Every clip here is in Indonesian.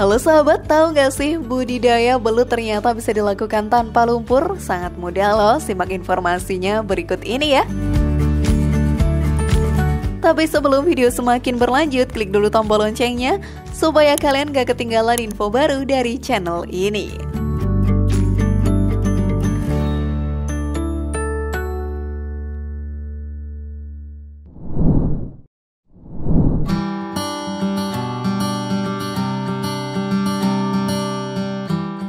Halo sahabat, tahu nggak sih budidaya belut ternyata bisa dilakukan tanpa lumpur? Sangat mudah loh, simak informasinya berikut ini ya. Tapi sebelum video semakin berlanjut, klik dulu tombol loncengnya supaya kalian gak ketinggalan info baru dari channel ini.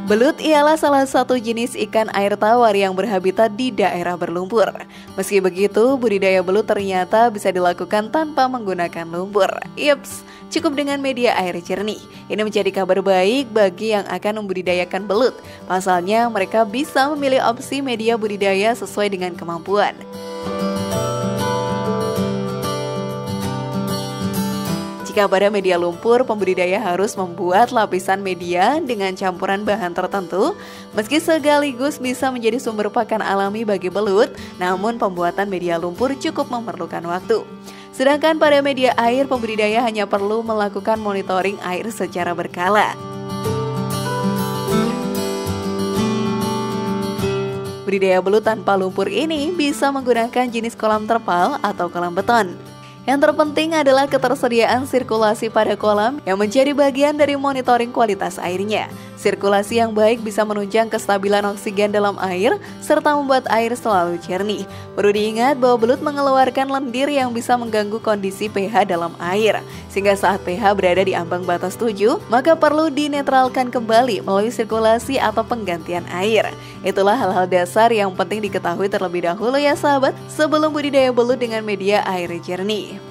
Belut ialah salah satu jenis ikan air tawar yang berhabitat di daerah berlumpur. Meski begitu, budidaya belut ternyata bisa dilakukan tanpa menggunakan lumpur. Yups, cukup dengan media air jernih. Ini menjadi kabar baik bagi yang akan membudidayakan belut. Pasalnya, mereka bisa memilih opsi media budidaya sesuai dengan kemampuan. Jika pada media lumpur, pembudidaya harus membuat lapisan media dengan campuran bahan tertentu. Meski sekaligus bisa menjadi sumber pakan alami bagi belut, namun pembuatan media lumpur cukup memerlukan waktu. Sedangkan pada media air, pembudidaya hanya perlu melakukan monitoring air secara berkala. Budidaya belut tanpa lumpur ini bisa menggunakan jenis kolam terpal atau kolam beton. Yang terpenting adalah ketersediaan sirkulasi pada kolam yang menjadi bagian dari monitoring kualitas airnya. Sirkulasi yang baik bisa menunjang kestabilan oksigen dalam air serta membuat air selalu jernih. Perlu diingat bahwa belut mengeluarkan lendir yang bisa mengganggu kondisi pH dalam air. Sehingga saat pH berada di ambang batas 7, maka perlu dinetralkan kembali melalui sirkulasi atau penggantian air. Itulah hal-hal dasar yang penting diketahui terlebih dahulu ya sahabat, sebelum budidaya belut dengan media air jernih.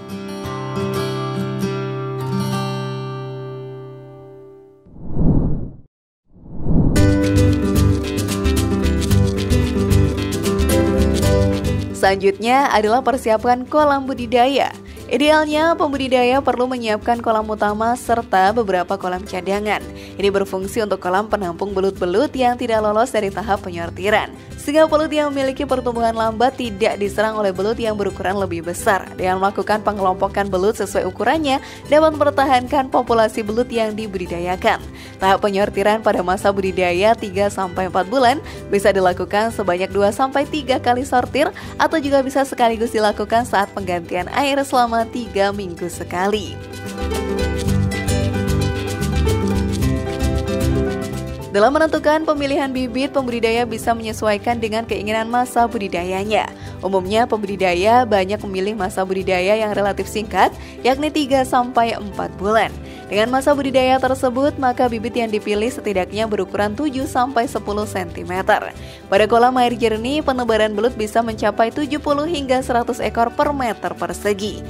Selanjutnya adalah persiapkan kolam budidaya. Idealnya, pembudidaya perlu menyiapkan kolam utama serta beberapa kolam cadangan. Ini berfungsi untuk kolam penampung belut-belut yang tidak lolos dari tahap penyortiran. Sehingga belut yang memiliki pertumbuhan lambat tidak diserang oleh belut yang berukuran lebih besar. Dengan melakukan pengelompokan belut sesuai ukurannya, dapat mempertahankan populasi belut yang dibudidayakan. Tahap penyortiran pada masa budidaya 3-4 bulan bisa dilakukan sebanyak 2-3 kali sortir, atau juga bisa sekaligus dilakukan saat penggantian air selama 3 minggu sekali. Dalam menentukan pemilihan bibit, pembudidaya bisa menyesuaikan dengan keinginan masa budidayanya. Umumnya, pembudidaya banyak memilih masa budidaya yang relatif singkat, yakni 3-4 bulan. Dengan masa budidaya tersebut, maka bibit yang dipilih setidaknya berukuran 7-10 cm. Pada kolam air jernih, penebaran belut bisa mencapai 70 hingga 100 ekor per meter persegi.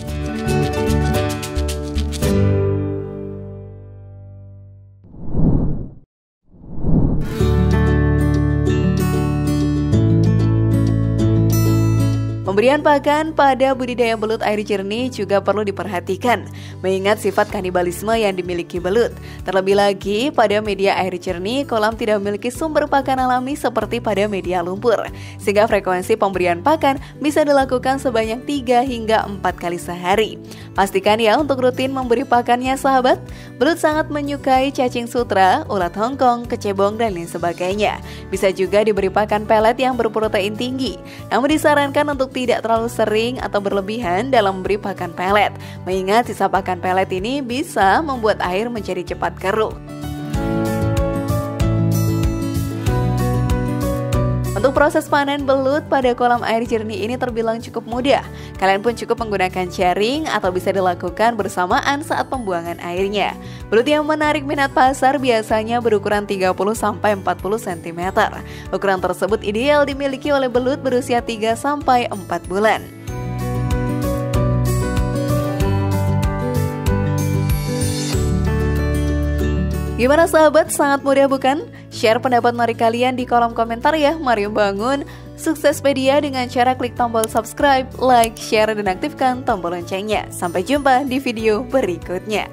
Pemberian pakan pada budidaya belut air jernih juga perlu diperhatikan, mengingat sifat kanibalisme yang dimiliki belut. Terlebih lagi, pada media air jernih, kolam tidak memiliki sumber pakan alami seperti pada media lumpur. Sehingga frekuensi pemberian pakan bisa dilakukan sebanyak 3 hingga 4 kali sehari. Pastikan ya untuk rutin memberi pakannya sahabat. Belut sangat menyukai cacing sutra, ulat hongkong, kecebong, dan lain sebagainya. Bisa juga diberi pakan pelet yang berprotein tinggi. Namun disarankan untuk tidak terlalu sering atau berlebihan dalam memberi pakan pelet, mengingat sisa pakan pelet ini bisa membuat air menjadi cepat keruh. Untuk proses panen belut pada kolam air jernih ini terbilang cukup mudah. Kalian pun cukup menggunakan jaring atau bisa dilakukan bersamaan saat pembuangan airnya. Belut yang menarik minat pasar biasanya berukuran 30-40 cm. Ukuran tersebut ideal dimiliki oleh belut berusia 3-4 bulan. Gimana sahabat, sangat mudah bukan? Share pendapat menarik kalian di kolom komentar ya. Mari bangun Suksespedia dengan cara klik tombol subscribe, like, share, dan aktifkan tombol loncengnya. Sampai jumpa di video berikutnya.